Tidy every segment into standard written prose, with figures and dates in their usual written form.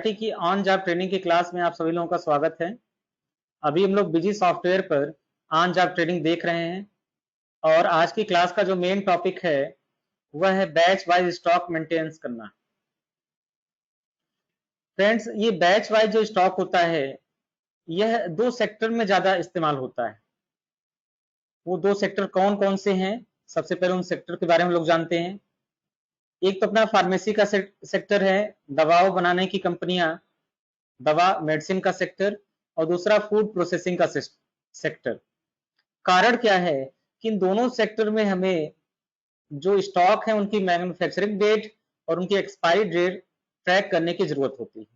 NCERT की on job training की class में आप सभी लोगों का स्वागत है। अभी हम लोग बिजी सॉफ्टवेयर पर ऑन जॉब ट्रेनिंग देख रहे हैं और आज की क्लास का जो मेन टॉपिक है वह है बैच वाइज स्टॉक मेंटेनेंस करना। फ्रेंड्स, ये बैच वाइज जो स्टॉक होता है यह दो सेक्टर में ज्यादा इस्तेमाल होता है। वो दो सेक्टर कौन कौन से हैं? सबसे पहले उन सेक्टर के बारे में हम लोग जानते हैं। एक तो अपना फार्मेसी का सेक्टर है, दवाओं बनाने की कंपनियां, दवा मेडिसिन का सेक्टर, और दूसरा फूड प्रोसेसिंग का सेक्टर। कारण क्या है कि इन दोनों सेक्टर में हमें जो स्टॉक है उनकी मैन्युफैक्चरिंग डेट और उनकी एक्सपायरी डेट ट्रैक करने की जरूरत होती है।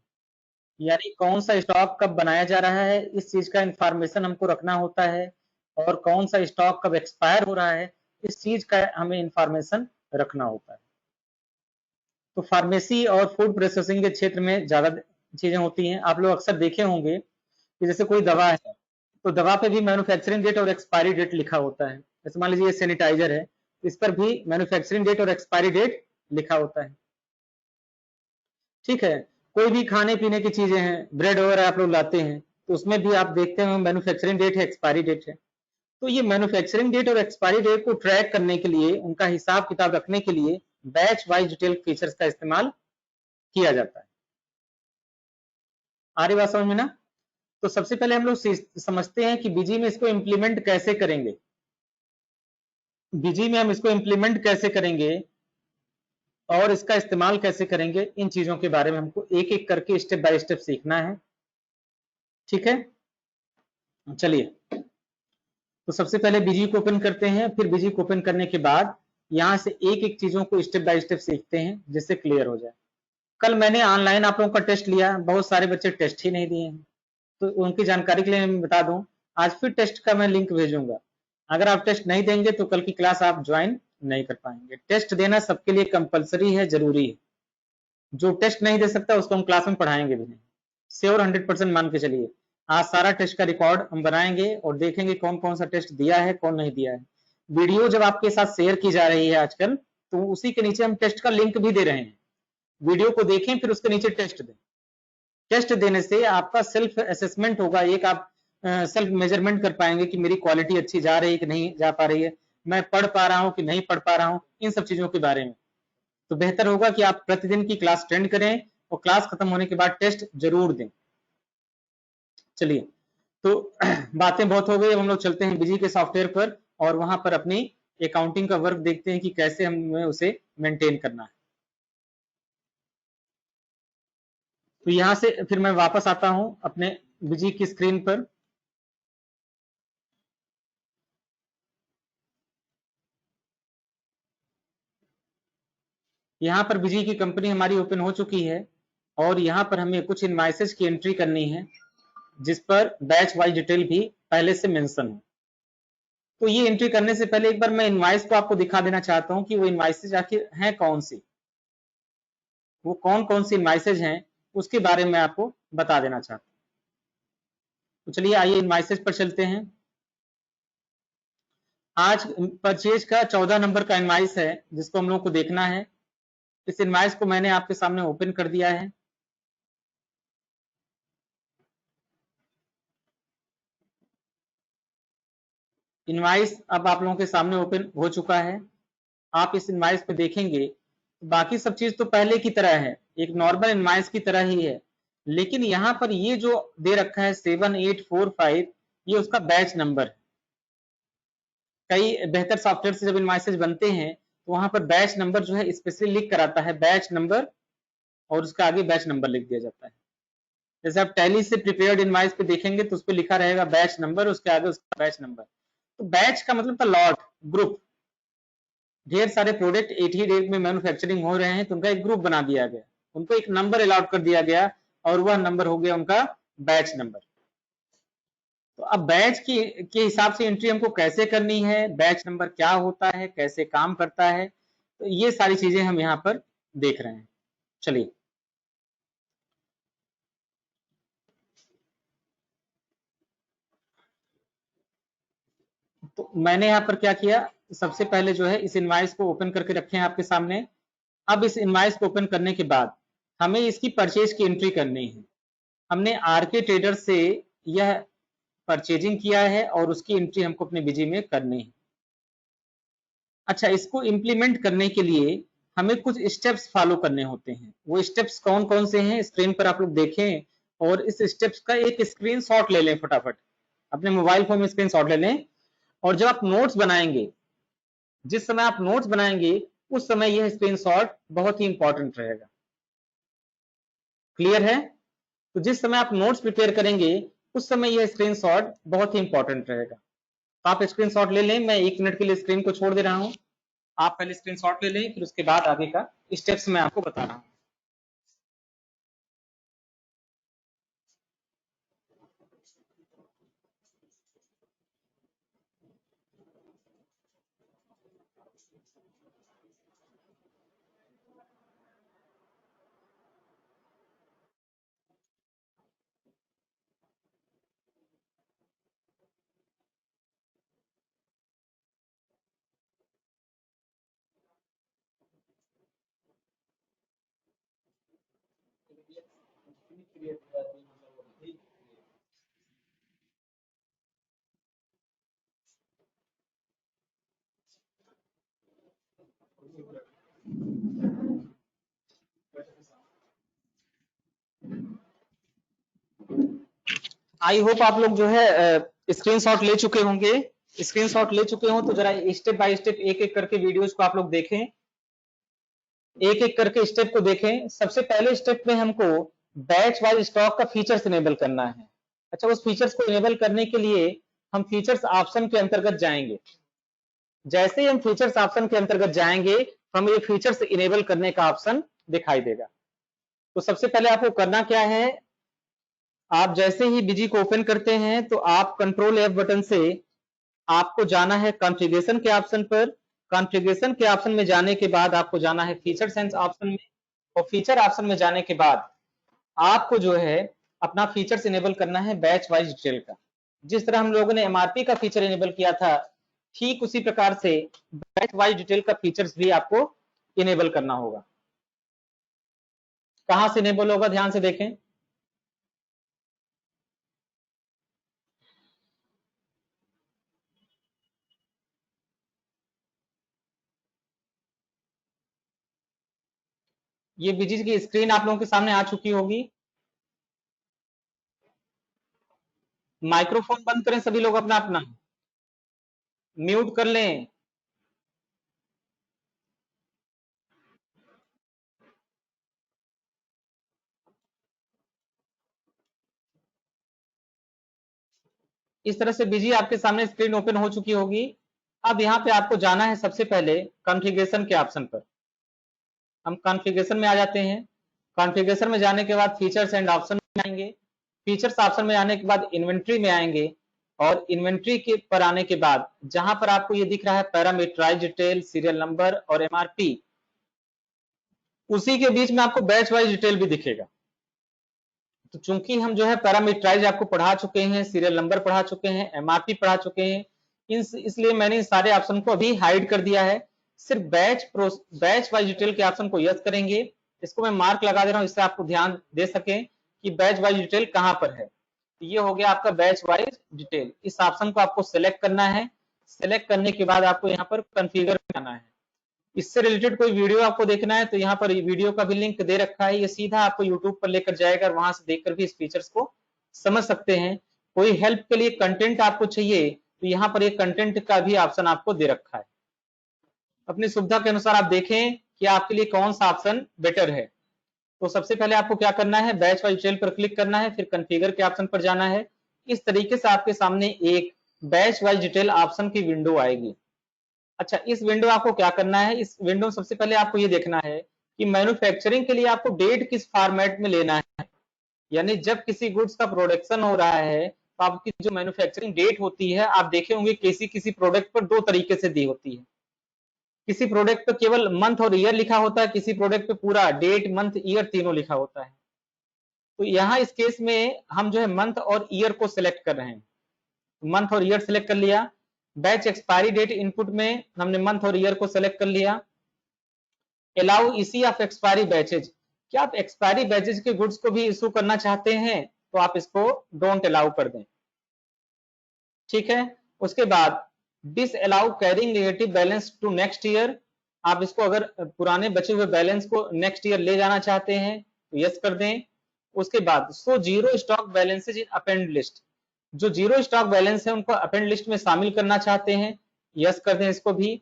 यानी कौन सा स्टॉक कब बनाया जा रहा है, इस चीज का इंफॉर्मेशन हमको रखना होता है, और कौन सा स्टॉक कब एक्सपायर हो रहा है इस चीज का हमें इंफॉर्मेशन रखना होता है। तो फार्मेसी और फूड प्रोसेसिंग के क्षेत्र में ज्यादा चीजें होती हैं। आप लोग अक्सर देखे होंगे कि जैसे कोई दवा है तो दवा पे भी मैन्युफैक्चरिंग डेट और एक्सपायरी डेट लिखा होता है। जैसे मान लीजिए ये सैनिटाइजर है, इस पर भी मैन्युफैक्चरिंग डेट और एक्सपायरी डेट लिखा होता है। ठीक है, कोई भी खाने पीने की चीजें हैं, ब्रेड वगैरह आप लोग लाते हैं तो उसमें भी आप देखते हैं मैन्युफैक्चरिंग डेट है, एक्सपायरी डेट है। तो ये मैन्युफैक्चरिंग डेट और एक्सपायरी डेट को ट्रैक करने के लिए, उनका हिसाब किताब रखने के लिए बैच वाइज डिटेल फीचर्स का इस्तेमाल किया जाता है। आ रही बात समझ में ना? तो सबसे पहले हम लोग समझते हैं कि बीजी में इसको इंप्लीमेंट कैसे करेंगे। बीजी में हम इसको इंप्लीमेंट कैसे करेंगे और इसका इस्तेमाल कैसे करेंगे, इन चीजों के बारे में हमको एक एक करके स्टेप बाय स्टेप सीखना है। ठीक है, चलिए तो सबसे पहले बीजी को ओपन करते हैं। फिर बीजी को ओपन करने के बाद यहां से एक एक चीजों को स्टेप बाय स्टेप सीखते हैं जिससे क्लियर हो जाए। कल मैंने ऑनलाइन आप लोगों का टेस्ट लिया, बहुत सारे बच्चे टेस्ट ही नहीं दिए हैं, तो उनकी जानकारी के लिए मैं बता दूं, आज फिर टेस्ट का मैं लिंक भेजूंगा। अगर आप टेस्ट नहीं देंगे तो कल की क्लास आप ज्वाइन नहीं कर पाएंगे। टेस्ट देना सबके लिए कंपलसरी है, जरूरी है। जो टेस्ट नहीं दे सकता उसको हम क्लास में पढ़ाएंगे भी नहीं। श्योर 100% मान के चलिए। आज सारा टेस्ट का रिकॉर्ड हम बनाएंगे और देखेंगे कौन कौन सा टेस्ट दिया है, कौन नहीं दिया है। वीडियो जब आपके साथ शेयर की जा रही है आजकल, तो उसी के नीचे हम टेस्ट का लिंक भी दे रहे हैं। वीडियो को देखें, फिर उसके नीचे टेस्ट दें। टेस्ट देने से आपका सेल्फ असेसमेंट होगा, एक आप सेल्फ मेजरमेंट कर पाएंगे कि मेरी क्वालिटी अच्छी जा रही है कि नहीं जा पा रही है, मैं पढ़ पा रहा हूं कि नहीं पढ़ पा रहा हूं, इन सब चीजों के बारे में। तो बेहतर होगा कि आप प्रतिदिन की क्लास अटेंड करें और क्लास खत्म होने के बाद टेस्ट जरूर दें। चलिए, तो बातें बहुत हो गई, हम लोग चलते हैं बिजी के सॉफ्टवेयर पर और वहां पर अपनी अकाउंटिंग का वर्क देखते हैं कि कैसे हमें उसे मेंटेन करना है। तो यहां से फिर मैं वापस आता हूं अपने बिजी की स्क्रीन पर। यहाँ पर बिजी की कंपनी हमारी ओपन हो चुकी है और यहाँ पर हमें कुछ इनवाइसेस की एंट्री करनी है जिस पर बैच वाइज डिटेल भी पहले से मेंशन हो। तो ये एंट्री करने से पहले एक बार मैं इनवाइस को आपको दिखा देना चाहता हूँ कि वो इनवाइसेज आखिर हैं कौन सी, वो कौन कौन सी इनवाइसेज हैं उसके बारे में आपको बता देना चाहता हूँ। तो चलिए आइए इनवाइसेज पर चलते हैं। आज परचेज का 14 नंबर का इनवाइस है जिसको हम लोग को देखना है। इस इनवाइस को मैंने आपके सामने ओपन कर दिया है। इनवाइस अब आप लोगों के सामने ओपन हो चुका है। आप इस इनवाइस पे देखेंगे बाकी सब चीज तो पहले की तरह है, एक नॉर्मल इनवाइस की तरह ही है, लेकिन यहाँ पर ये जो दे रखा है 7845, ये उसका बैच नंबर है। कई बेहतर सॉफ्टवेयर से जब इनवाइसेज बनते हैं तो वहां पर बैच नंबर जो है स्पेशली लिख कर आता है, बैच नंबर, और उसका आगे बैच नंबर लिख दिया जाता है। जैसे आप टैली से प्रिपेयर्ड इनवाइस पे देखेंगे तो उस पर लिखा रहेगा बैच नंबर, उसके आगे उसका बैच नंबर। तो बैच का मतलब था लॉट, ग्रुप। ढेर सारे प्रोडक्ट एक ही डेट में मैन्युफैक्चरिंग हो रहे हैं तो उनका एक ग्रुप बना दिया गया, उनको एक नंबर अलॉट कर दिया गया और वह नंबर हो गया उनका बैच नंबर। तो अब बैच के हिसाब से एंट्री हमको कैसे करनी है, बैच नंबर क्या होता है, कैसे काम करता है, तो ये सारी चीजें हम यहाँ पर देख रहे हैं। चलिए, तो मैंने यहाँ पर क्या किया, सबसे पहले जो है इस इनवाइस को ओपन करके रखे हैं आपके सामने। अब इस इनवाइस को ओपन करने के बाद हमें इसकी परचेज की एंट्री करनी है। हमने आरके ट्रेडर से यह परचेजिंग किया है और उसकी एंट्री हमको अपने बीजी में करनी है। अच्छा, इसको इंप्लीमेंट करने के लिए हमें कुछ स्टेप्स फॉलो करने होते हैं। वो स्टेप्स कौन कौन से हैं स्क्रीन पर आप लोग देखें और इस स्टेप्स का एक स्क्रीनशॉट ले लें फटाफट, अपने मोबाइल फोन में स्क्रीनशॉट ले लें। और जब आप नोट्स बनाएंगे, जिस समय आप नोट्स बनाएंगे उस समय यह स्क्रीनशॉट बहुत ही इंपॉर्टेंट रहेगा। क्लियर है? तो जिस समय आप नोट्स प्रिपेयर करेंगे उस समय यह स्क्रीनशॉट बहुत ही इंपॉर्टेंट रहेगा। तो आप स्क्रीनशॉट ले लें, मैं 1 मिनट के लिए स्क्रीन को छोड़ दे रहा हूं। आप पहले स्क्रीनशॉट ले लें, फिर उसके बाद आगे का स्टेप्स मैं आपको बता रहा हूं। आई होप आप लोग जो है स्क्रीनशॉट ले चुके होंगे। स्क्रीनशॉट ले चुके हो तो जरा स्टेप बाय स्टेप एक एक करके वीडियोस को आप लोग देखें, एक एक करके स्टेप को देखें। सबसे पहले स्टेप में हमको बैच वाइज स्टॉक का फीचर्स इनेबल करना है। अच्छा, उस फीचर्स को इनेबल करने के लिए हम फीचर्स ऑप्शन के अंतर्गत जाएंगे। जैसे ही हम फीचर्स ऑप्शन के अंतर्गत जाएंगे हमें ये फीचर्स इनेबल करने का ऑप्शन दिखाई देगा। तो सबसे पहले आपको करना क्या है, आप जैसे ही बीजी को ओपन करते हैं तो आप कंट्रोल F बटन से आपको जाना है कॉन्फ़िगरेशन के ऑप्शन पर। कॉन्फ़िगरेशन के ऑप्शन में जाने के बाद आपको जाना है फीचर सेंस ऑप्शन में, और फीचर ऑप्शन में जाने के बाद आपको जो है अपना फीचर्स इनेबल करना है बैच वाइज डिटेल का। जिस तरह हम लोगों ने एमआरपी का फीचर इनेबल किया था, ठीक उसी प्रकार से बैच वाइज डिटेल का फीचर्स भी आपको इनेबल करना होगा। कहां से इनेबल होगा, ध्यान से देखें। ये बीजी की स्क्रीन आप लोगों के सामने आ चुकी होगी। माइक्रोफोन बंद करें सभी लोग, अपना अपना म्यूट कर लें। इस तरह से बीजी आपके सामने स्क्रीन ओपन हो चुकी होगी। अब यहाँ पे आपको जाना है सबसे पहले कॉन्फ़िगरेशन के ऑप्शन पर। हम कॉन्फ़िगरेशन में आ जाते हैं। कॉन्फ़िगरेशन में जाने के बाद फीचर्स एंड ऑप्शन में आएंगे। फीचर्स ऑप्शन में आने के बाद इन्वेंट्री में आएंगे, और इन्वेंट्री के पर आने के बाद जहां पर आपको ये दिख रहा है पैरामीटराइज डिटेल, सीरियल नंबर और एमआरपी, उसी के बीच में आपको बैच वाइज डिटेल भी दिखेगा। तो चूंकि हम जो है पैरामीटराइज आपको पढ़ा चुके हैं, सीरियल नंबर पढ़ा चुके हैं, एमआरपी पढ़ा चुके हैं, इसलिए मैंने इन सारे ऑप्शन को अभी हाइड कर दिया है। सिर्फ बैच वाइज डिटेल के ऑप्शन को यस करेंगे। इसको मैं मार्क लगा दे रहा हूं, इससे आपको ध्यान दे सके कि बैच वाइज डिटेल कहां पर है। तो ये हो गया आपका बैच वाइज डिटेल। इस ऑप्शन को आपको सेलेक्ट करना है। सेलेक्ट करने के बाद आपको यहाँ पर कॉन्फ़िगर करना है। इससे रिलेटेड कोई वीडियो आपको देखना है तो यहाँ पर वीडियो का भी लिंक दे रखा है, ये सीधा आपको यूट्यूब पर लेकर जाएगा, वहां से देखकर भी इस फीचर्स को समझ सकते हैं। कोई हेल्प के लिए कंटेंट आपको चाहिए तो यहाँ पर एक कंटेंट का भी ऑप्शन आपको दे रखा है। अपनी सुविधा के अनुसार आप देखें कि आपके लिए कौन सा ऑप्शन बेटर है। तो सबसे पहले आपको क्या करना है, बैच वाइज डिटेल पर क्लिक करना है, फिर कॉन्फ़िगर के ऑप्शन पर जाना है। इस तरीके से आपके सामने एक बैच वाइज डिटेल ऑप्शन की विंडो आएगी। अच्छा, इस विंडो आपको क्या करना है, इस विंडो में सबसे पहले आपको ये देखना है कि मैन्युफैक्चरिंग के लिए आपको डेट किस फॉर्मेट में लेना है। यानी जब किसी गुड्स का प्रोडक्शन हो रहा है तो आपकी जो मैन्युफैक्चरिंग डेट होती है, आप देखे होंगे किसी किसी प्रोडक्ट पर दो तरीके से दी होती है। किसी प्रोडक्ट पर केवल मंथ और ईयर लिखा होता है, किसी प्रोडक्ट पे पूरा डेट मंथ ईयर तीनों लिखा होता है। तो यहाँ इस केस में हम जो है मंथ और ईयर को सिलेक्ट कर रहे हैं। मंथ और ईयर सिलेक्ट कर लिया। बैच एक्सपायरी डेट इनपुट में हमने मंथ और ईयर को सिलेक्ट कर लिया। अलाउ इसी ऑफ एक्सपायरी बैचेज, क्या आप एक्सपायरी बैचेज के गुड्स को भी इशू करना चाहते हैं तो आप इसको डोंट अलाउ कर दें, ठीक है। उसके बाद disallow carrying negative balance to next year, आप इसको अगर पुराने बचे हुए बैलेंस को नेक्स्ट ईयर ले जाना चाहते हैं तो यस कर दें। उसके बाद सो जीरो स्टॉक बैलेंसेज इन अपेंड लिस्ट, जो जीरो स्टॉक बैलेंस है उनको अपेंड लिस्ट में शामिल करना चाहते हैं, यस कर दें इसको भी।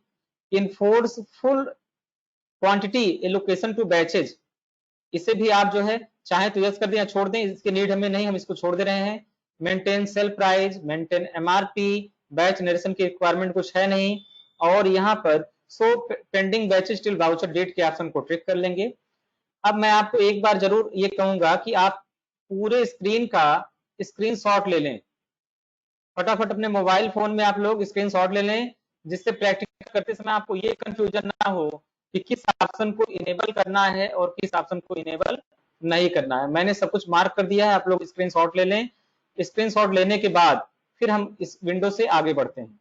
Enforce full quantity allocation to batches, इसे भी आप जो है चाहे तो यस कर दें या छोड़ दें, इसकी नीड हमें नहीं, हम इसको छोड़ दे रहे हैं। Maintain sale price, maintain MRP, batch narration की रिक्वायरमेंट कुछ है नहीं। और यहाँ पर show pending batches till voucher date के ऑप्शन को ट्रिक कर लेंगे। अब मैं आपको एक बार जरूर ये कहूंगा कि आप पूरे स्क्रीन का स्क्रीनशॉट ले लें, फटाफट अपने मोबाइल फोन में आप लोग स्क्रीनशॉट ले लें, जिससे प्रैक्टिस करते समय आपको ये कंफ्यूजन ना हो कि किस ऑप्शन को इनेबल करना है और किस ऑप्शन को इनेबल नहीं करना है। मैंने सब कुछ मार्क कर दिया है, आप लोग स्क्रीनशॉट ले लें। स्क्रीनशॉट लेने के बाद फिर हम इस विंडो से आगे बढ़ते हैं,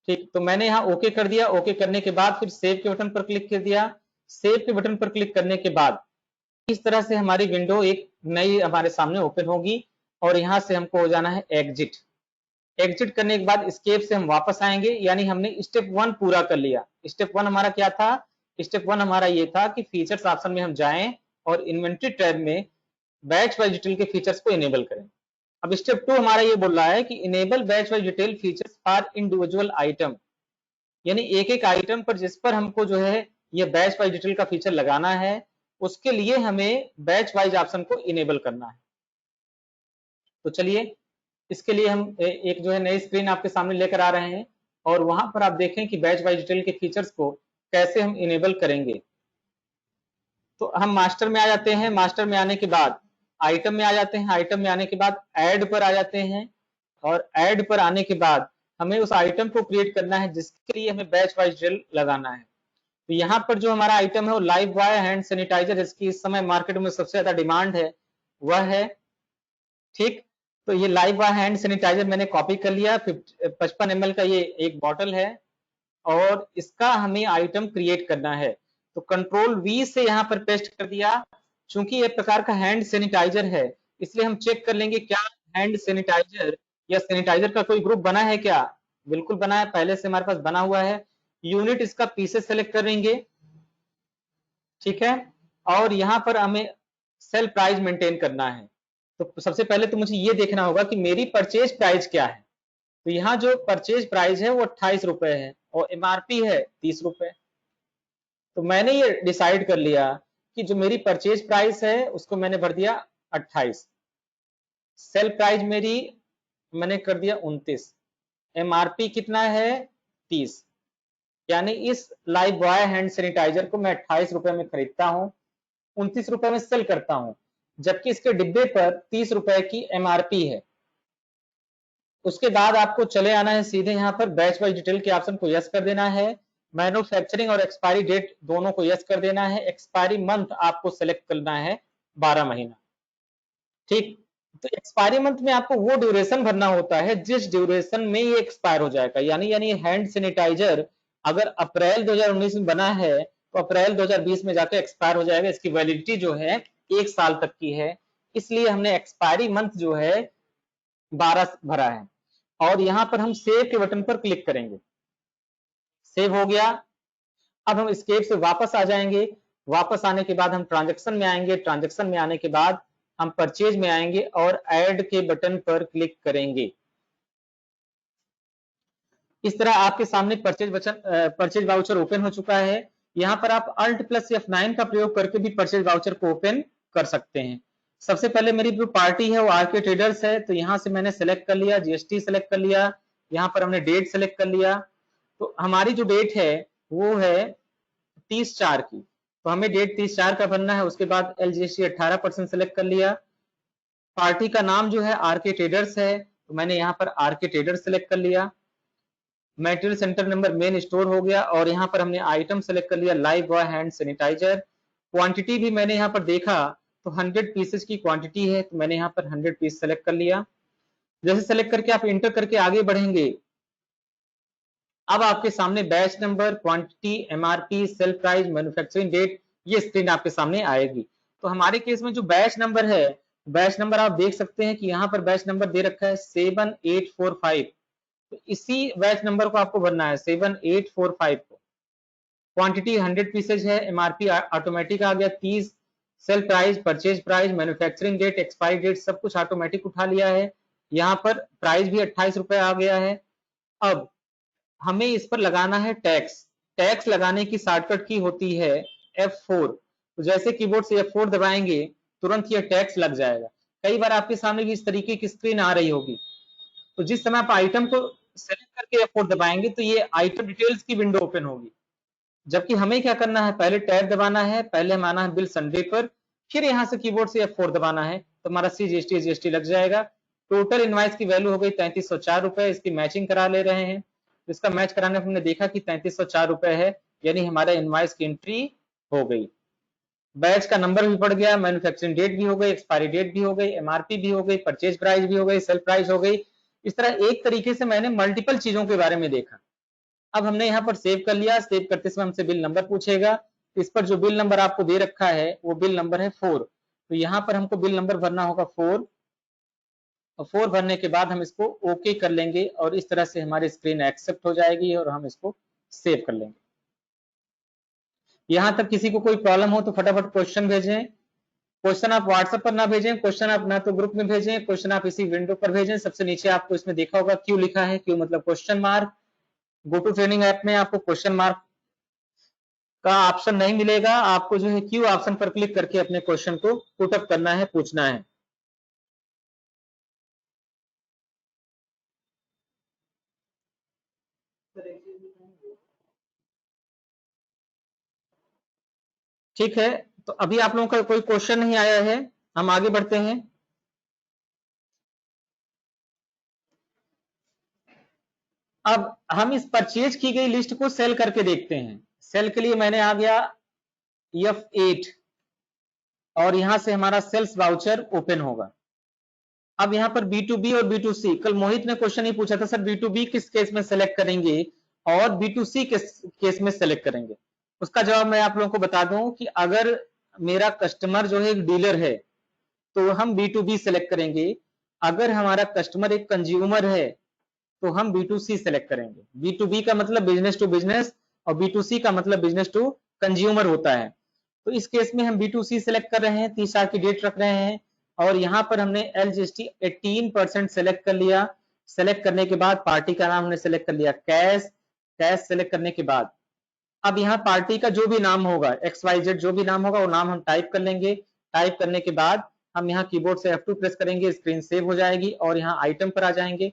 ठीक। तो मैंने यहाँ ओके कर दिया, ओके करने के बाद फिर सेव के बटन पर क्लिक कर दिया। सेव के बटन पर क्लिक करने के बाद इस तरह से हमारी विंडो एक नई हमारे सामने ओपन होगी और यहाँ से हमको हो जाना है एग्जिट। एग्जिट करने के बाद एस्केप से हम वापस आएंगे, यानी हमने स्टेप 1 पूरा कर लिया। स्टेप 1 हमारा क्या था? स्टेप 1 हमारा ये था कि फीचर्स ऑप्शन में हम जाएं और इन्वेंटरी टैब में बैच वाइज डिटेल के फीचर्स को इनेबल करें। अब स्टेप 2 हमारा ये बोल रहा है कि enable batch wise detail features for individual item, यानी एक एक आइटम पर जिस पर हमको जो है ये बैच वाइज डिटेल का फीचर लगाना है, उसके लिए हमें बैच वाइज ऑप्शन को इनेबल करना है। तो चलिए इसके लिए हम एक जो है नई स्क्रीन आपके सामने लेकर आ रहे हैं और वहां पर आप देखें कि बैच वाइज डिटेल के फीचर्स को कैसे हम इनेबल करेंगे। तो हम मास्टर में आ जाते हैं, मास्टर में आने के बाद आइटम में आ जाते हैं, आइटम में आने के बाद ऐड पर आ जाते हैं और ऐड पर आने के बाद हमें उस आइटम को क्रिएट करना है जिसके लिए हमें बैच वाइज डिटेल लगाना है। तो यहाँ पर जो हमारा आइटम है वो लाइव बॉय हैंड सैनिटाइजर, जिसकी इस समय मार्केट में सबसे ज्यादा डिमांड है वह है, ठीक। तो ये लाइव बॉय हैंड सैनिटाइजर मैंने कॉपी कर लिया, 55 ml का ये एक बॉटल है और इसका हमें आइटम क्रिएट करना है। तो कंट्रोल वी से यहाँ पर पेस्ट कर दिया। चूंकि ये प्रकार का हैंड सैनिटाइजर है इसलिए हम चेक कर लेंगे क्या हैंड सैनिटाइजर या सैनिटाइजर का कोई ग्रुप बना है क्या। बिल्कुल बना है, पहले से हमारे पास बना हुआ है। यूनिट इसका पीसेस सेलेक्ट करेंगे, ठीक है। और यहाँ पर हमें सेल प्राइस मेंटेन करना है। तो सबसे पहले तो मुझे ये देखना होगा कि मेरी परचेज प्राइस क्या है। तो यहाँ जो परचेज प्राइस है वो 28 रुपए है और एमआरपी है 30 रुपए। तो मैंने ये डिसाइड कर लिया कि जो मेरी परचेज प्राइस है उसको मैंने भर दिया 28, सेल प्राइस मेरी मैंने कर दिया 29, एमआरपी कितना है 30, यानी इस लाइव बॉय हैंड सैनिटाइजर को मैं 28 रुपए में खरीदता हूँ, 29 रुपए में सेल करता हूँ, जबकि इसके डिब्बे पर 30 रुपए की एमआरपी है। उसके बाद आपको चले आना है सीधे यहाँ पर बैच वाइज डिटेल के ऑप्शन को यस कर देना है। मैन्युफैक्चरिंग और एक्सपायरी डेट दोनों को यस कर देना है। एक्सपायरी मंथ आपको सेलेक्ट करना है 12 महीना, ठीक। तो एक्सपायरी मंथ में आपको वो ड्यूरेशन भरना होता है जिस ड्यूरेशन में ये एक्सपायर हो जाएगा। यानी हैंड सैनिटाइजर अगर अप्रैल 2019 में बना है तो अप्रैल 2020 में जाकर एक्सपायर हो जाएगा। इसकी वैलिडिटी जो है 1 साल तक की है, इसलिए हमने एक्सपायरी मंथ जो है 12 भरा है। और यहाँ पर हम सेव के बटन पर क्लिक करेंगे, सेव हो गया। अब हम एस्केप से वापस आ जाएंगे, वापस आने के बाद हम ट्रांजैक्शन में आएंगे, ट्रांजैक्शन में आने के बाद हम परचेज में आएंगे और ऐड के बटन पर क्लिक करेंगे। इस तरह आपके सामने परचेज वाउचर ओपन हो चुका है। यहाँ पर आप Alt + F9 का प्रयोग करके भी परचेज वाउचर को ओपन कर सकते हैं। सबसे पहले मेरी जो पार्टी है वो आरके ट्रेडर्स है, तो यहाँ से मैंने सेलेक्ट कर लिया, जीएसटी सेलेक्ट कर लिया, यहाँ पर हमने डेट सेलेक्ट कर लिया। तो हमारी जो डेट है वो है 30/4 की, तो हमें डेट 30/4 का भरना है। उसके बाद एलजीएसटी 18% सेलेक्ट कर लिया। पार्टी का नाम जो है आरके ट्रेडर्स है, तो मैंने यहाँ पर आरके ट्रेडर्स सेलेक्ट कर लिया। Material centre number main store हो गया और यहाँ पर हमने आइटम सेलेक्ट कर लिया Lifebuoy hand sanitiser. Quantity भी मैंने यहाँ पर देखा तो 100 पीसेस की क्वांटिटी है, तो मैंने यहाँ पर 100 पीस सेलेक्ट कर लिया। जैसे सेलेक्ट करके आप इंटर करके आगे बढ़ेंगे, अब आपके सामने batch number, quantity, MRP, sale price, manufacturing date ये स्क्रीन आपके सामने आएगी। तो हमारे केस में जो बैच नंबर है, बैच नंबर आप देख सकते हैं कि यहाँ पर बैच नंबर दे रखा है 7845। तो इसी बैच नंबर को आपको भरना है 7845 को। क्वांटिटी 100 पीसेज है, एमआरपी ऑटोमेटिक आ गया 30, sale price, purchase price, manufacturing date, expiry date सब कुछ ऑटोमेटिक उठा लिया है। यहाँ पर प्राइस भी 28 रुपए आ गया है। अब हमें इस पर लगाना है टैक्स। टैक्स लगाने की शॉर्टकट की होती है F4। तो जैसे कीबोर्ड से F4 दबाएंगे तुरंत ये टैक्स लग जाएगा। कई बार आपके सामने भी इस तरीके की स्क्रीन आ रही होगी, तो जिस समय आप आइटम को सेलेक्ट करके F4 दबाएंगे तो ये आइटम डिटेल्स की विंडो ओपन होगी। जबकि हमें क्या करना है, पहले टैब दबाना है, पहले हम आना है बिल सन्डे पर, फिर यहाँ से कीबोर्ड से F4 दबाना है तो हमारा CGST लग जाएगा। टोटल इनवाइस की वैल्यू हो गई 3304 रुपए। इसकी मैचिंग करा ले रहे हैं, इसका मैच कराने में हमने देखा कि 3304 रुपए है, यानी हमारा इनवाइस की एंट्री हो गई। बैच का नंबर भी पड़ गया, मैन्युफैक्चरिंग डेट भी हो गई, एक्सपायरी डेट भी हो गई, एमआरपी भी हो गई, परचेज प्राइस भी हो गई, सेल प्राइस हो गई। इस तरह एक तरीके से मैंने मल्टीपल चीजों के बारे में देखा। अब हमने यहाँ पर सेव कर लिया। सेव करते समय हमसे बिल नंबर पूछेगा, इस पर जो बिल नंबर आपको दे रखा है वो बिल नंबर है 4। तो यहाँ पर हमको बिल नंबर भरना होगा 4, और 4 भरने के बाद हम इसको ओके कर लेंगे और इस तरह से हमारी स्क्रीन एक्सेप्ट हो जाएगी और हम इसको सेव कर लेंगे। यहाँ तक किसी को कोई प्रॉब्लम हो तो फटाफट क्वेश्चन भेजें। क्वेश्चन आप व्हाट्सएप पर ना भेजें, क्वेश्चन आप ना तो ग्रुप में भेजें, क्वेश्चन आप इसी विंडो पर भेजें। सबसे नीचे आपको इसमें देखा होगा क्यू लिखा है, क्यू मतलब question mark. Go to training app में आपको क्वेश्चन मार्क का ऑप्शन नहीं मिलेगा, आपको जो है क्यू ऑप्शन पर क्लिक करके अपने क्वेश्चन को पुट अप करना है, पूछना है। ठीक है, तो अभी आप लोगों का कोई क्वेश्चन नहीं आया है, हम आगे बढ़ते हैं। अब हम इस परचेज की गई लिस्ट को सेल करके देखते हैं। सेल के लिए मैंने आ गया F8 और यहां से हमारा सेल्स वाउचर ओपन होगा। अब यहाँ पर B2B और B2C, कल मोहित ने क्वेश्चन ही पूछा था सर B2B किस केस में सेलेक्ट करेंगे और B2C किस केस में सेलेक्ट करेंगे। उसका जवाब मैं आप लोगों को बता दूं कि अगर मेरा कस्टमर जो है एक डीलर है तो हम B2B सेलेक्ट करेंगे। अगर हमारा कस्टमर एक कंज्यूमर है तो हम B2C सेलेक्ट करेंगे। B2B का मतलब बिजनेस टू बिजनेस और B2C का मतलब बिजनेस टू कंज्यूमर होता है। तो इस केस में हम B2C सेलेक्ट कर रहे हैं, 30 साल की डेट रख रहे हैं और यहाँ पर हमने LGST 18% सेलेक्ट कर लिया। सेलेक्ट करने के बाद पार्टी का नाम हमने सेलेक्ट कर लिया कैश। कैश सेलेक्ट करने के बाद अब यहाँ पार्टी का जो भी नाम होगा, XYZ जो भी नाम होगा वो नाम हम टाइप कर लेंगे। टाइप करने के बाद हम यहाँ कीबोर्ड से F2 प्रेस करेंगे, स्क्रीन सेव हो जाएगी और यहाँ आइटम पर आ जाएंगे।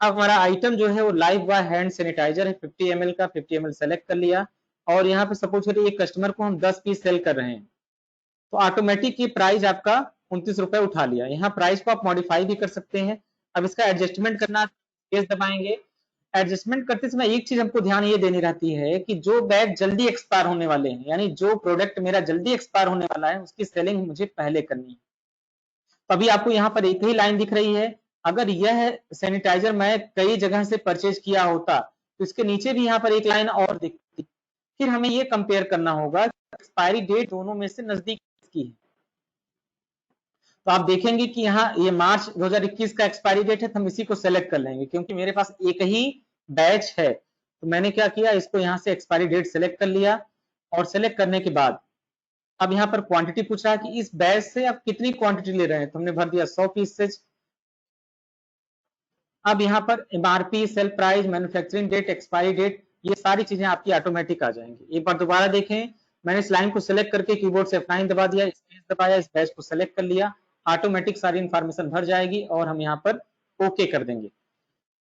अब हमारा आइटम जो है वो लाइव बॉय हैंड सैनिटाइजर है 50 ml का, 50 ml सेलेक्ट कर लिया और यहाँ पे सपोज करिए एक कस्टमर को हम 10 पीस सेल कर रहे हैं तो ऑटोमेटिक ये प्राइस आपका 29 रुपए उठा लिया। यहाँ प्राइस को आप मॉडिफाई भी कर सकते हैं। अब इसका एडजस्टमेंट करना, स्पेस दबाएंगे। एडजस्टमेंट करते समय एक चीज हमको ध्यान ये देनी रहती है कि जो बैग जल्दी एक्सपायर होने वाले हैं, यानी जो प्रोडक्ट मेरा जल्दी एक्सपायर होने वाला है उसकी सेलिंग मुझे पहले करनी है। तो अभी आपको यहाँ पर एक ही लाइन दिख रही है। अगर यह सैनिटाइजर मैं कई जगह से परचेज किया होता तो इसके नीचे भी यहाँ पर एक लाइन और दिखती। फिर हमें ये कंपेयर करना होगा एक्सपायरी डेट दोनों में से नजदीक की है। तो आप देखेंगे कि यहाँ ये मार्च 2021 का एक्सपायरी डेट है तो हम इसी को सेलेक्ट कर लेंगे क्योंकि मेरे पास एक ही बैच है। तो मैंने क्या किया, इसको यहाँ से एक्सपायरी डेट सेलेक्ट कर लिया और सेलेक्ट करने के बाद अब यहाँ पर क्वांटिटी पूछ रहा है कि इस बैच से आप कितनी क्वांटिटी ले रहे हैं, तो हमने भर दिया 100 पीसेज। अब यहाँ पर MRP, sale price, manufacturing date, expiry date, ये सारी चीजें आपकी ऑटोमेटिक आ जाएंगी। एक बार दोबारा देखें, मैंने इस लाइन को सिलेक्ट करके कीबोर्ड से F9 दबा दिया, स्पेस दबाया, इस बैच को सिलेक्ट कर लिया, ऑटोमेटिक सारी इंफॉर्मेशन भर जाएगी और हम यहाँ पर ओके कर देंगे।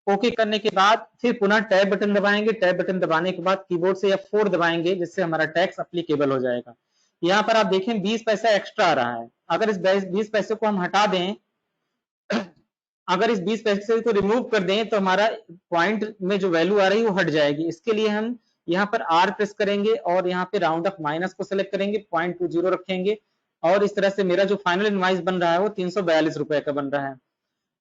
ओके करने के बाद फिर पुनः टैब बटन दबाएंगे। टैब बटन दबाने के बाद कीबोर्ड से F4 दबाएंगे जिससे हमारा टैक्स एप्लीकेबल हो जाएगा। यहाँ पर आप देखें 20 पैसा एक्स्ट्रा आ रहा है। अगर इस 20 पैसे को हम हटा दें, अगर इस 20 पैसे को रिमूव कर दें तो हमारा पॉइंट में जो वैल्यू आ रही है वो हट जाएगी। इसके लिए हम यहाँ पर R प्रेस करेंगे और यहाँ पे राउंड ऑफ माइनस को सेलेक्ट करेंगे, 0.20 रखेंगे और इस तरह से मेरा जो फाइनल इनवाइस बन रहा है वो 342 रुपए का बन रहा है।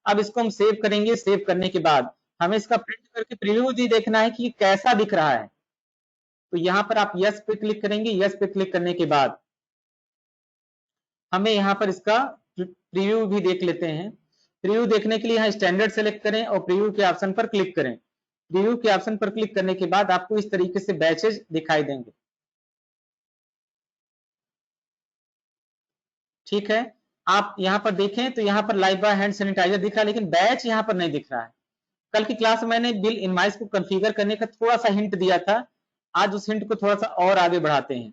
अब इसको हम सेव करेंगे। सेव करने के बाद हमें इसका प्रिंट करके प्रीव्यू भी देखना है कि कैसा दिख रहा है। तो यहाँ पर आप यस पे क्लिक करेंगे। यस पे क्लिक करने के बाद हमें यहाँ पर इसका प्रीव्यू भी देख लेते हैं। प्रीव्यू देखने के लिए यहाँ स्टैंडर्ड सेलेक्ट करें और प्रीव्यू के ऑप्शन पर क्लिक करें। प्रीव्यू के ऑप्शन पर क्लिक करने के बाद आपको इस तरीके से बैचेज दिखाई देंगे। ठीक है, आप यहाँ पर देखें तो यहाँ पर लाइव बॉय हैंड सैनिटाइजर दिख रहा है, लेकिन बैच यहाँ पर नहीं दिख रहा है। कल की क्लास में मैंने बिल इनवॉइस को कॉन्फ़िगर करने का थोड़ा सा हिंट दिया था, आज उस हिंट को थोड़ा सा और आगे बढ़ाते हैं।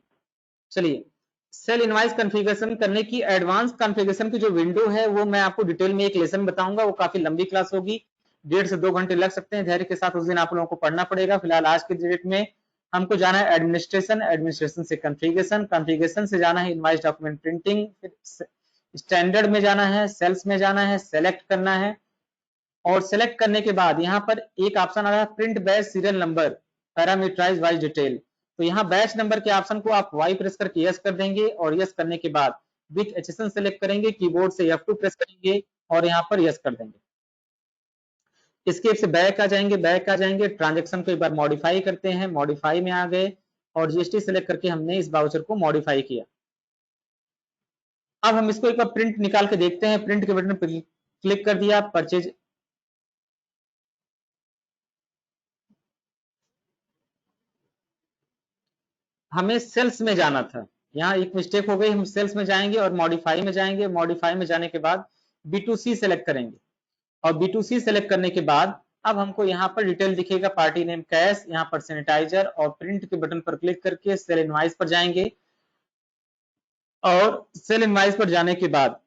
चलिए, सेल इनवॉइस कॉन्फ़िगरेशन करने की एडवांस कॉन्फ़िगरेशन की जो विंडो है वो मैं आपको डिटेल में एक लेसन बताऊंगा, वो काफी लंबी क्लास होगी, 1.5 से 2 घंटे लग सकते हैं। धैर्य के साथ उस दिन आप लोगों को पढ़ना पड़ेगा। फिलहाल आज के डेट में हमको जाना है एडमिनिस्ट्रेशन, एडमिनिस्ट्रेशन से कॉन्फ़िगरेशन, कॉन्फ़िगरेशन से जाना है इनवॉइस डॉक्यूमेंट प्रिंटिंग, फिर स्टैंडर्ड में जाना है, सेल्स में जाना है, सेलेक्ट करना है, और सेलेक्ट करने के बाद यहाँ पर एक ऑप्शन आ रहा है print batch serial number parameterise wise detail. तो यहाँ बैच नंबर के ऑप्शन को आप वाई प्रेस करके यस कर देंगे, और यस करने के बाद विथ HSN सेलेक्ट करेंगे, कीबोर्ड से F2 प्रेस करेंगे और यहाँ पर यस कर देंगे। इसके से बैक आ जाएंगे, बैक आ जाएंगे, ट्रांजेक्शन को एक बार मॉडिफाई करते हैं, मॉडिफाई में आ गए और GST सेलेक्ट करके हमने इस वाउचर को मॉडिफाई किया। अब हम इसको एक बार प्रिंट निकाल के देखते हैं। प्रिंट के बटन पर क्लिक कर दिया, परचेज हमें सेल्स में जाना था, यहाँ एक मिस्टेक हो गई, हम सेल्स में जाएंगे और मॉडिफाई में जाएंगे। मॉडिफाई में जाने के बाद B2C सेलेक्ट करेंगे और B2C सेलेक्ट करने के बाद अब हमको यहाँ पर डिटेल दिखेगा, पार्टी नेम कैश, यहाँ पर सैनिटाइजर, और प्रिंट के बटन पर क्लिक करके सेल इनवॉइस पर जाएंगे और सेल इनवॉइस पर जाने के बाद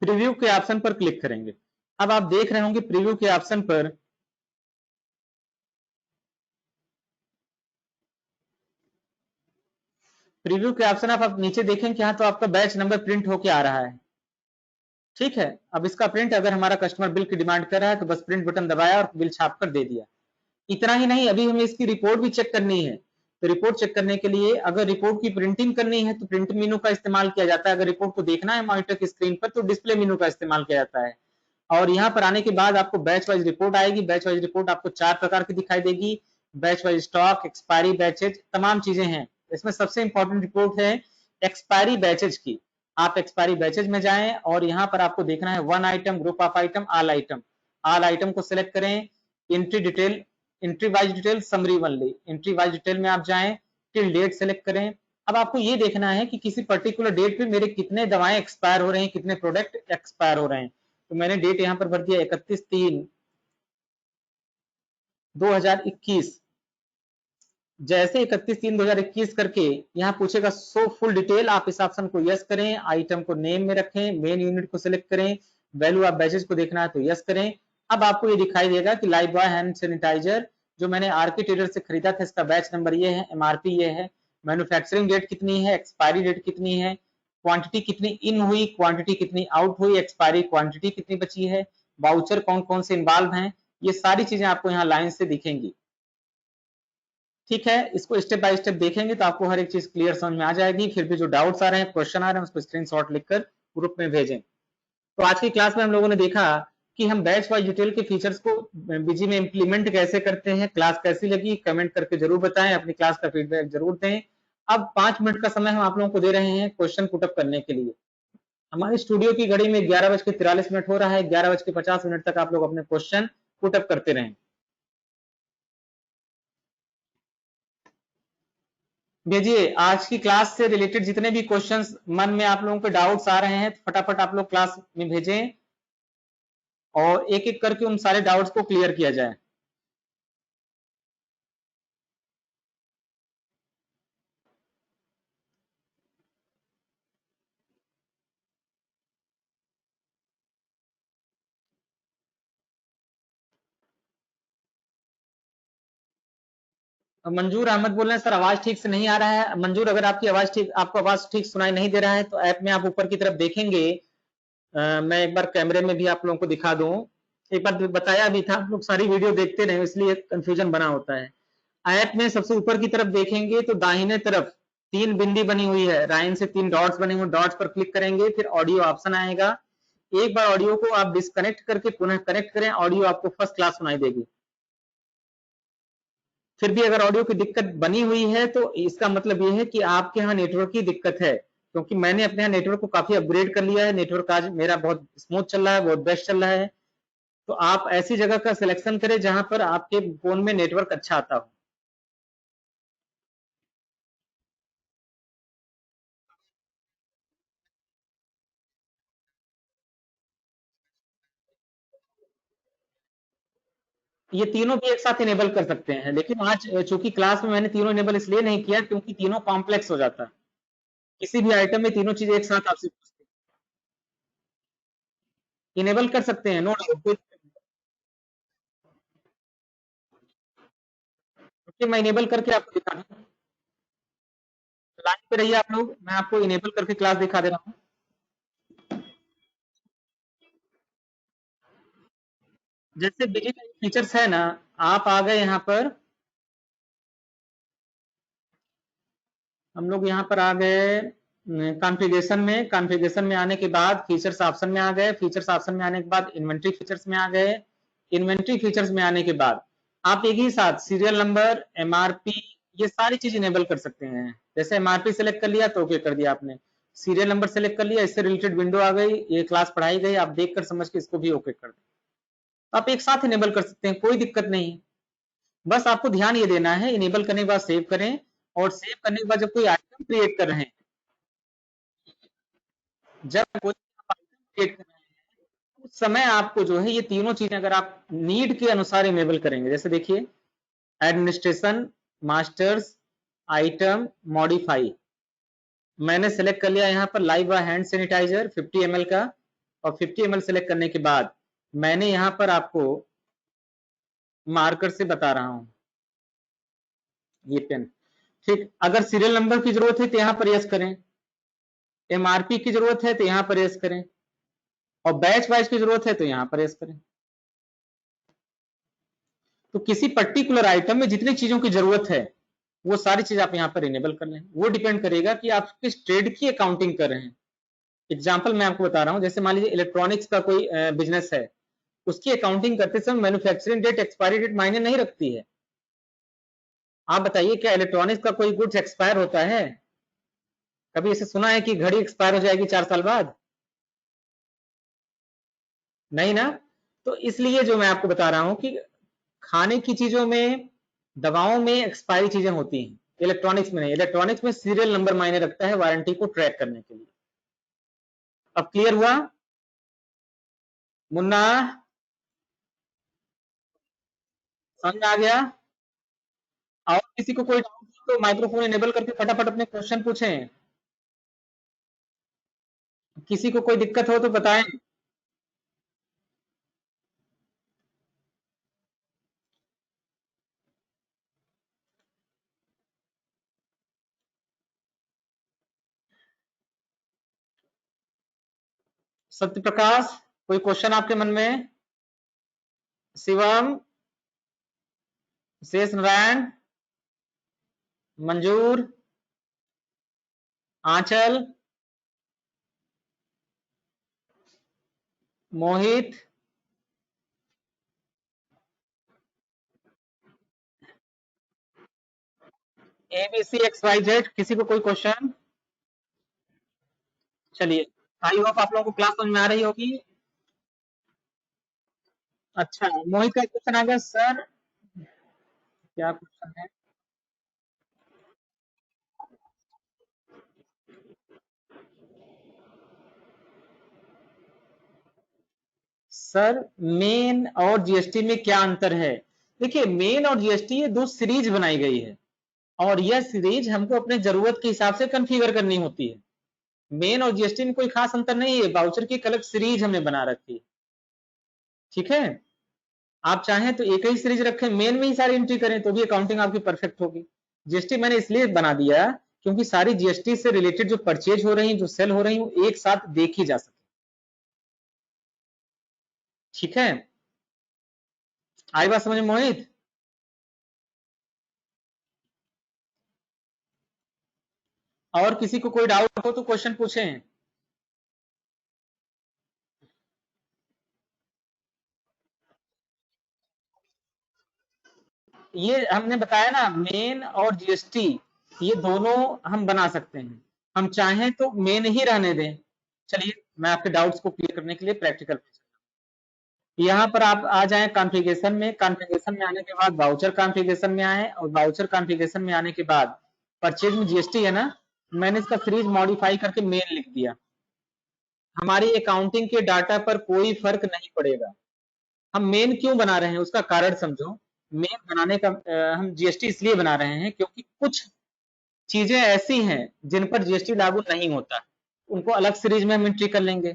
प्रीव्यू के ऑप्शन पर क्लिक करेंगे। अब आप देख रहे होंगे प्रीव्यू के ऑप्शन पर प्रीव्यू के ऑप्शन आप नीचे देखें, यहाँ तो आपका बैच नंबर प्रिंट होके आ रहा है। ठीक है, अब इसका प्रिंट अगर हमारा कस्टमर बिल की डिमांड कर रहा है तो बस प्रिंट बटन दबाया और बिल छाप कर दे दिया। इतना ही नहीं, अभी हमें इसकी रिपोर्ट भी चेक करनी है। तो रिपोर्ट चेक करने के लिए अगर रिपोर्ट की प्रिंटिंग करनी है तो प्रिंट मेनू का इस्तेमाल किया जाता है। अगर रिपोर्ट को देखना है मॉनिटर की स्क्रीन पर तो डिस्प्ले मेनू का इस्तेमाल किया जाता है। और यहाँ पर आने के बाद आपको बैच वाइज रिपोर्ट आएगी। बैच वाइज रिपोर्ट आपको 4 प्रकार की दिखाई देगी, batch wise stock, expiry batches, तमाम चीजें हैं। इसमें सबसे इंपॉर्टेंट रिपोर्ट है एक्सपायरी बैचेज की। आप एक्सपायरी बैचेज में जाएं और यहाँ पर आपको देखना है one item, group of item, all item. All item को सिलेक्ट करें, entry detail, entry wise detail, summary only. Entry wise detail में आप जाएं, टिल डेट सेलेक्ट करें। अब आपको ये देखना है कि किसी पर्टिकुलर डेट पे मेरे कितने दवाएं एक्सपायर हो रहे हैं, कितने प्रोडक्ट एक्सपायर हो रहे हैं। तो मैंने डेट यहां पर भर दिया 31/3/2021। जैसे 31/3/2021 करके यहाँ पूछेगा शो फुल डिटेल, आप इस ऑप्शन को यस करें, आइटम को नेम में रखें, मेन यूनिट को सिलेक्ट करें, वैल्यू ऑफ बैचेज को देखना है तो यस करें। अब आपको ये दिखाई देगा कि लाइफ बॉय हैंड सैनिटाइजर जो मैंने आरके ट्रेडर से खरीदा था, इसका बैच नंबर ये है, MRP ये है, मैन्युफैक्चरिंग डेट कितनी है, एक्सपायरी डेट कितनी है, क्वांटिटी कितनी इन हुई, क्वांटिटी कितनी आउट हुई, एक्सपायरी क्वांटिटी कितनी बची है, वाउचर कौन कौन से इन्वॉल्व हैं, ये सारी चीजें आपको यहाँ लाइन से दिखेंगी। ठीक है, इसको स्टेप बाय स्टेप देखेंगे तो आपको हर एक चीज क्लियर समझ में आ जाएगी। फिर भी जो डाउट्स आ रहे हैं, क्वेश्चन आ रहे हैं, उसको स्क्रीनशॉट लिखकर ग्रुप में भेजें। तो आज की क्लास में हम लोगों ने देखा कि हम बैच वाइज डिटेल के फीचर्स को बीजी में इंप्लीमेंट कैसे करते हैं। क्लास कैसी लगी कमेंट करके जरूर बताएं, अपनी क्लास का फीडबैक जरूर दें। अब 5 मिनट का समय हम आप लोगों को दे रहे हैं क्वेश्चन पुटअप करने के लिए। हमारी स्टूडियो की घड़ी में 11:43 हो रहा है, 11:50 तक आप लोग अपने क्वेश्चन पुटअप करते रहें। भेजिए, आज की क्लास से रिलेटेड जितने भी क्वेश्चंस मन में आप लोगों के डाउट्स आ रहे हैं फटाफट आप लोग क्लास में भेजें और एक एक करके उन सारे डाउट्स को क्लियर किया जाए। मंजूर अहमद बोल रहे हैं सर आवाज ठीक से नहीं आ रहा है। मंजूर, अगर आपकी आवाज ठीक, आपको आवाज ठीक सुनाई नहीं दे रहा है तो ऐप में आप ऊपर की तरफ देखेंगे। मैं एक बार कैमरे में भी आप लोगों को दिखा दूं। एक बार बताया भी था, आप लोग सारी वीडियो देखते रहे इसलिए कंफ्यूजन बना होता है। ऐप में सबसे ऊपर की तरफ देखेंगे तो दाहिने तरफ 3 बिंदी बनी हुई है, लाइन से 3 डॉट्स बने हुए, डॉट्स पर क्लिक करेंगे, फिर ऑडियो ऑप्शन आएगा। एक बार ऑडियो को आप डिस्कनेक्ट करके पुनः कनेक्ट करें, ऑडियो आपको फर्स्ट क्लास सुनाई देगी। फिर भी अगर ऑडियो की दिक्कत बनी हुई है तो इसका मतलब यह है कि आपके यहाँ नेटवर्क की दिक्कत है। क्योंकि मैंने अपने यहाँ नेटवर्क को काफी अपग्रेड कर लिया है, नेटवर्क आज मेरा बहुत स्मूथ चल रहा है, बहुत बेस्ट चल रहा है। तो आप ऐसी जगह का सिलेक्शन करें जहां पर आपके फोन में नेटवर्क अच्छा आता हो। ये तीनों भी एक साथ इनेबल कर सकते हैं, लेकिन आज चूंकि क्लास में मैंने तीनों इनेबल इसलिए नहीं किया क्योंकि तीनों कॉम्प्लेक्स हो जाता है। किसी भी आइटम में तीनों चीजें एक साथ आपसे इनेबल कर सकते हैं, नो डाउट। मैं इनेबल करके आपको दिखा दूं। लाइन पे रहिए आप लोग, मैं आपको इनेबल करके क्लास दिखा दे रहा हूँ। जैसे डिजिटल फीचर्स है ना, आप आ गए यहाँ पर, हम लोग यहाँ पर आ गए कॉन्फ़िगरेशन में। कॉन्फ़िगरेशन में आने के बाद फीचर्स ऑप्शन में आ गए, फीचर्स ऑप्शन में आने के बाद इन्वेंट्री फीचर्स में आ गए। इन्वेंट्री फीचर्स में आने के बाद आप एक ही साथ सीरियल नंबर, एमआरपी, ये सारी चीज इनेबल कर सकते हैं। जैसे एमआरपी सेलेक्ट कर लिया तो ओके कर दिया आपने, सीरियल नंबर सेलेक्ट कर लिया, इससे रिलेटेड विंडो आ गई, ये क्लास पढ़ाई गई, आप देख कर समझ के इसको भी ओके कर दें। आप एक साथ इनेबल कर सकते हैं, कोई दिक्कत नहीं। बस आपको ध्यान ये देना है, इनेबल करने के बाद सेव करें, और सेव करने के बाद जब कोई आइटम क्रिएट कर रहे हैं, जब कोई आइटम क्रिएट कर रहे हैं उस समय आपको जो है ये तीनों चीजें अगर आप नीड के अनुसार इनेबल करेंगे, जैसे देखिए एडमिनिस्ट्रेशन, मास्टर्स, आइटम, मॉडिफाई, मैंने सेलेक्ट कर लिया यहाँ पर लाइव हैंड सैनिटाइजर 50 ml का, और 50 ml सेलेक्ट करने के बाद मैंने यहाँ पर आपको मार्कर से बता रहा हूँ ये पेन। ठीक, अगर सीरियल नंबर की जरूरत है तो यहाँ पर यस करें, एमआरपी की जरूरत है तो यहाँ पर यस करें, और बैच वाइज की जरूरत है तो यहाँ पर यस करें। तो किसी पर्टिकुलर आइटम में जितनी चीजों की जरूरत है वो सारी चीज आप यहाँ पर इनेबल कर लें। वो डिपेंड करेगा कि आप किस ट्रेड की अकाउंटिंग कर रहे हैं। एग्जाम्पल मैं आपको बता रहा हूँ, जैसे मान लीजिए इलेक्ट्रॉनिक्स का कोई बिजनेस है, उसकी अकाउंटिंग करते समय मैन्युफैक्चरिंग डेट, एक्सपायरी डेट मायने नहीं रखती है। आप बताइए क्या इलेक्ट्रॉनिक्स का कोई गुड्स एक्सपायर होता है? कभी ऐसे सुना है कि घड़ी एक्सपायर हो जाएगी 4 साल बाद? नहीं ना। तो इसलिए जो मैं आपको बता रहा हूं कि खाने की चीजों में, दवाओं में एक्सपायरी चीजें होती हैं, इलेक्ट्रॉनिक्स में नहीं। इलेक्ट्रॉनिक्स में सीरियल नंबर मायने रखता है वारंटी को ट्रैक करने के लिए। अब क्लियर हुआ मुन्ना? समझ में आ गया? और किसी को कोई डाउट तो माइक्रोफोन इनेबल करके फटाफट अपने क्वेश्चन पूछें। किसी को कोई दिक्कत हो तो बताएं। सत्य प्रकाश, कोई क्वेश्चन आपके मन में? शिवम, शेष नारायण, मंजूर, आंचल, मोहित, एबीसी एक्स वाई जेड, किसी को कोई क्वेश्चन? चलिए, आई होप आप लोगों को क्लास समझ में आ रही होगी। अच्छा, मोहित का क्वेश्चन आ गया सर, क्या क्वेश्चन है? सर, मेन और जीएसटी में क्या अंतर है? देखिए, मेन और जीएसटी ये दो सीरीज बनाई गई है, और यह सीरीज हमको अपने जरूरत के हिसाब से कॉन्फ़िगर करनी होती है। मेन और जीएसटी में कोई खास अंतर नहीं है, बाउचर की एक अलग सीरीज हमने बना रखी है। ठीक है, आप चाहें तो एक ही सीरीज रखें, मेन में ही सारी एंट्री करें तो भी अकाउंटिंग आपकी परफेक्ट होगी। जीएसटी मैंने इसलिए बना दिया क्योंकि सारी जीएसटी से रिलेटेड जो परचेज हो रही है, जो सेल हो रही है, वो एक साथ देखी जा सके। ठीक है, आई बात समझ में मोहित? और किसी को कोई डाउट हो तो क्वेश्चन पूछें। ये हमने बताया ना, मेन और जीएसटी ये दोनों हम बना सकते हैं। हम चाहें तो मेन ही रहने दें। चलिए मैं आपके डाउट्स को क्लियर करने के लिए प्रैक्टिकल यहाँ पर आप आ जाएं कॉन्फ़िगरेशन में, कॉन्फ़िगरेशन में आने के बाद वाउचर कॉन्फ़िगरेशन में आए और वाउचर कॉन्फ़िगरेशन में आने के बाद परचेज में जीएसटी है ना, मैंने इसका सीरीज मॉडिफाई करके मेन लिख दिया। हमारी अकाउंटिंग के डाटा पर कोई फर्क नहीं पड़ेगा। हम मेन क्यों बना रहे हैं उसका कारण समझो। मेन बनाने का हम जीएसटी इसलिए बना रहे हैं क्योंकि कुछ चीजें ऐसी हैं जिन पर जीएसटी लागू नहीं होता, उनको अलग सीरीज में हम एंट्री कर लेंगे।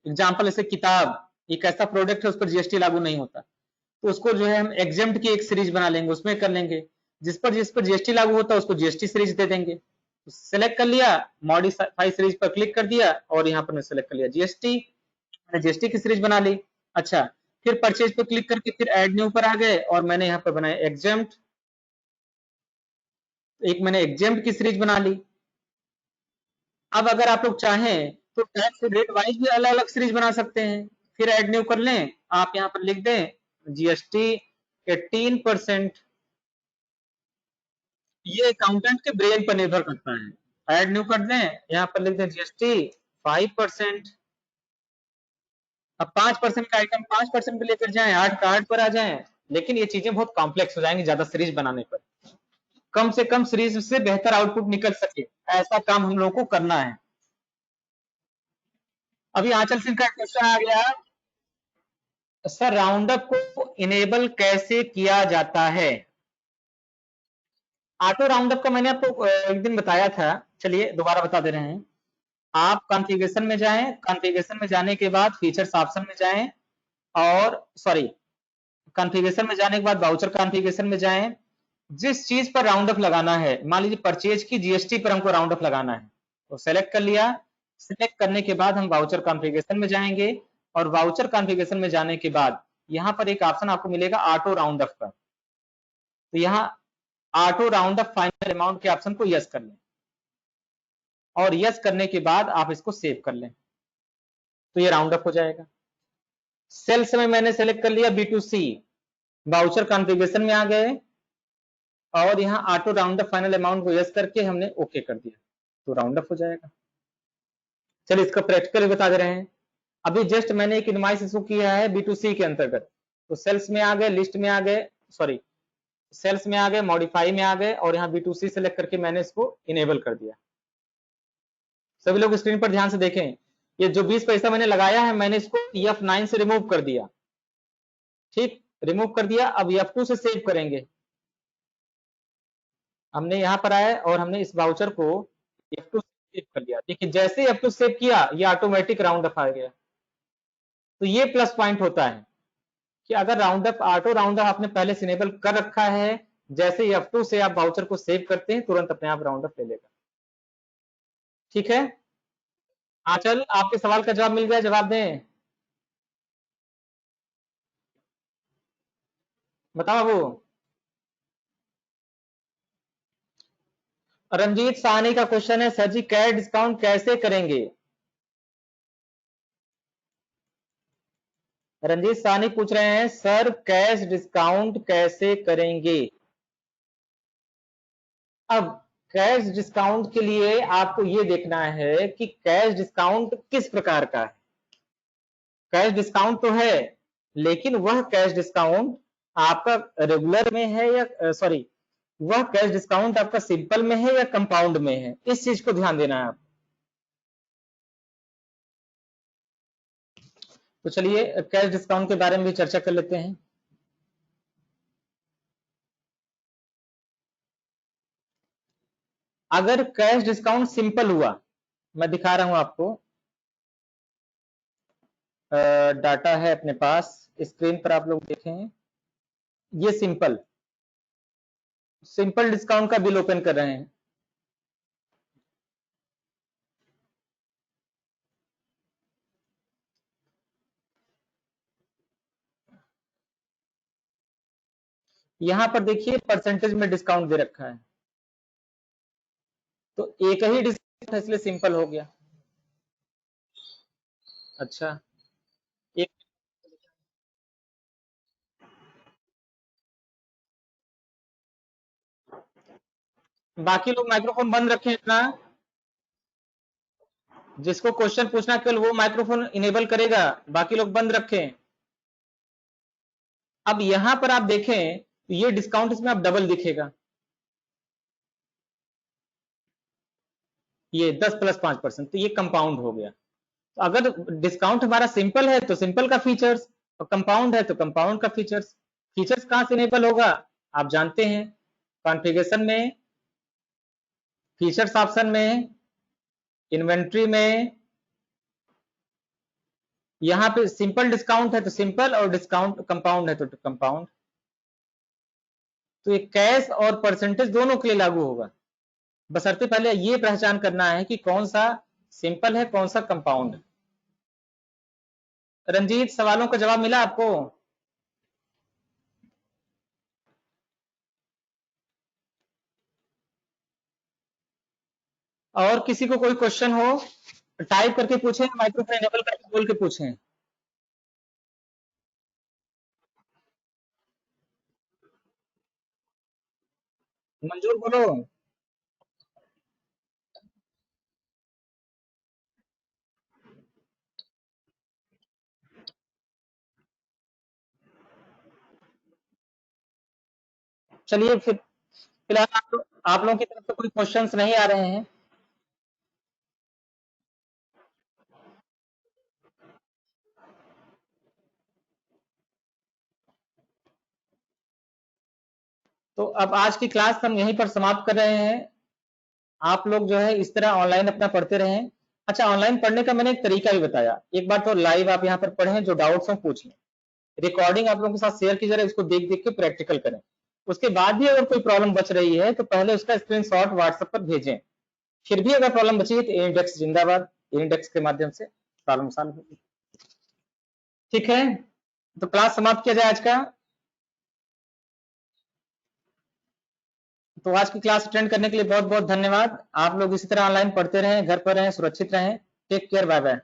एग्जाम्पल ऐसे किताब एक ऐसा प्रोडक्ट है उस पर जीएसटी लागू नहीं होता, तो उसको जो है हम एग्जेम्प्ट की एक सीरीज बना लेंगे, उसमें कर लेंगे। जिस पर जीएसटी लागू होता है उसको जीएसटी सीरीज दे देंगे। तो सेलेक्ट कर लिया, मॉडिफाई सीरीज पर क्लिक कर दिया और यहाँ पर मैं सेलेक्ट कर लिया जीएसटी, मैंने जीएसटी की सीरीज बना ली। अच्छा, फिर परचेज पर क्लिक करके फिर ऐड न्यू पर आ गए और मैंने यहाँ पर बनाया एग्जेम्प्ट, एक मैंने एग्जेम्प्ट की सीरीज बना ली। अब अगर आप लोग चाहें तो टैक्स रेट वाइज भी अलग अलग सीरीज बना सकते हैं। फिर ऐड न्यू कर लें, आप यहाँ पर लिख दें जीएसटी 18%। ये अकाउंटेंट के ब्रेन पर निर्भर करता है। ऐड न्यू कर दें, यहाँ पर लिख दें जीएसटी 5%। अब 5% का आइटम 5% पे लेकर जाएं, 8 का 8 पर आ जाएं, लेकिन ये चीजें बहुत कॉम्प्लेक्स हो जाएंगी ज्यादा सीरीज बनाने पर। कम से कम सीरीज से बेहतर आउटपुट निकल सके, ऐसा काम हम लोगों को करना है। अभी आंचल सिंह का क्वेश्चन आ गया, सर राउंड अप को इनेबल कैसे किया जाता है? ऑटो राउंड अप का मैंने आपको एक दिन बताया था, चलिए दोबारा बता दे रहे हैं। आप कॉन्फ़िगरेशन में जाएं, कॉन्फ़िगरेशन में जाने के बाद फीचर्स ऑप्शन में जाएं और सॉरी, कॉन्फ़िगरेशन में जाने के बाद वाउचर कॉन्फ़िगरेशन में जाएं। जिस चीज पर राउंड अप लगाना है, मान लीजिए परचेज की जीएसटी पर हमको राउंड अप लगाना है, तो सेलेक्ट कर लिया। सेलेक्ट करने के बाद हम वाउचर कॉन्फ़िगरेशन में जाएंगे और वाउचर कॉन्फ़िगरेशन में जाने के बाद यहाँ पर एक ऑप्शन आपको मिलेगा ऑटो राउंड अप का, तो यहाँ auto round up final amount के ऑप्शन को यस कर लें और यस करने के बाद आप इसको सेव कर लें, तो ये राउंड अप हो जाएगा। सेल्स में मैंने सेलेक्ट कर लिया B2C, वाउचर कॉन्फ़िगरेशन में आ गए और यहाँ auto round up final amount को यस करके हमने ओके कर दिया, तो राउंड अप हो जाएगा। चलिए इसका प्रैक्टिकल बता दे रहे हैं। अभी जस्ट मैंने एक इनवॉइस इशू किया है B2C के अंतर्गत, तो सेल्स में आ गए, लिस्ट में आ गए, सॉरी सेल्स में आ गए, मॉडिफाई में आ गए और यहाँ B2C सेलेक्ट करके मैंने इसको इनेबल कर दिया। सभी लोग स्क्रीन पर ध्यान से देखें, ये जो 20 पैसा मैंने लगाया है मैंने इसको F9 से रिमूव कर दिया। ठीक, रिमूव कर दिया। अब F2 से सेव करेंगे। हमने यहाँ पर आए और हमने इस वाउचर को F2 से सेव कर दिया। देखिए जैसे F2 सेव किया ये ऑटोमेटिक राउंड अप आ गया। तो ये प्लस पॉइंट होता है कि अगर round up auto round up आपने पहले से इनेबल कर रखा है, जैसे F2 से आप वाउचर को सेव करते हैं तुरंत अपने आप राउंड अप ले लेगा। ठीक है, आंचल आपके सवाल का जवाब मिल गया, जवाब दें, बताओ बाबू। रंजीत साहनी का क्वेश्चन है, सर जी कैश डिस्काउंट कैसे करेंगे? रंजीत साहनी पूछ रहे हैं सर कैश डिस्काउंट कैसे करेंगे? अब कैश डिस्काउंट के लिए आपको यह देखना है कि कैश डिस्काउंट किस प्रकार का है। कैश डिस्काउंट तो है, लेकिन वह कैश डिस्काउंट आपका रेगुलर में है या सॉरी, वह कैश डिस्काउंट आपका सिंपल में है या कंपाउंड में है, इस चीज को ध्यान देना है आप। तो चलिए कैश डिस्काउंट के बारे में भी चर्चा कर लेते हैं। अगर कैश डिस्काउंट सिंपल हुआ, मैं दिखा रहा हूं आपको, डाटा है अपने पास, स्क्रीन पर आप लोग देखें, ये सिंपल सिंपल डिस्काउंट का बिल ओपन कर रहे हैं। यहां पर देखिए परसेंटेज में डिस्काउंट दे रखा है, तो एक ही डिस्काउंट है इसलिए सिंपल हो गया। अच्छा, एक बाकी लोग माइक्रोफोन बंद रखें अपना। जिसको क्वेश्चन पूछना केवल वो माइक्रोफोन इनेबल करेगा, बाकी लोग बंद रखें। अब यहां पर आप देखें तो ये डिस्काउंट इसमें अब डबल दिखेगा, ये 10 प्लस 5%, तो ये कंपाउंड हो गया। तो अगर डिस्काउंट हमारा सिंपल है तो सिंपल का फीचर्स, और कंपाउंड है तो कंपाउंड का फीचर्स। फीचर्स कहां से इनेबल होगा, आप जानते हैं, कॉन्फ़िगरेशन में, फीचर्स ऑप्शन में, इन्वेंट्री में। यहां पे सिंपल डिस्काउंट है तो सिंपल, और डिस्काउंट कंपाउंड है तो कंपाउंड। तो ये कैश और परसेंटेज दोनों के लिए लागू होगा, बशर्ते पहले ये पहचान करना है कि कौन सा सिंपल है कौन सा कंपाउंड है। रंजीत, सवालों का जवाब मिला आपको? और किसी को कोई क्वेश्चन हो टाइप करके पूछें, माइक्रोफोन इनेबल करके बोल के पूछें। मंजूर बोलो। चलिए फिर फिलहाल आप लोगों की तरफ से कोई क्वेश्चंस नहीं आ रहे हैं। तो अब आज की क्लास हम यहीं पर समाप्त कर रहे हैं। आप लोग जो है इस तरह ऑनलाइन अपना पढ़ते रहें। अच्छा, ऑनलाइन पढ़ने का मैंने एक तरीका भी बताया, एक बार तो लाइव आप यहाँ पर पढ़ें, जो डाउट्स हो पूछ लें। रिकॉर्डिंग आप लोगों के साथ शेयर की जा रही है, उसको देख देख के प्रैक्टिकल करें। उसके बाद भी अगर कोई प्रॉब्लम बच रही है तो पहले उसका स्क्रीनशॉट व्हाट्सएप पर भेजें। फिर भी अगर प्रॉब्लम बची है तो इंडेक्स जिंदाबाद, इंडेक्स के माध्यम से प्रॉब्लम सॉल्व होगी। ठीक है, तो क्लास समाप्त किया जाए आज का। तो आज की क्लास अटेंड करने के लिए बहुत बहुत धन्यवाद। आप लोग इसी तरह ऑनलाइन पढ़ते रहें, घर पर रहें, सुरक्षित रहें। Take care, bye bye.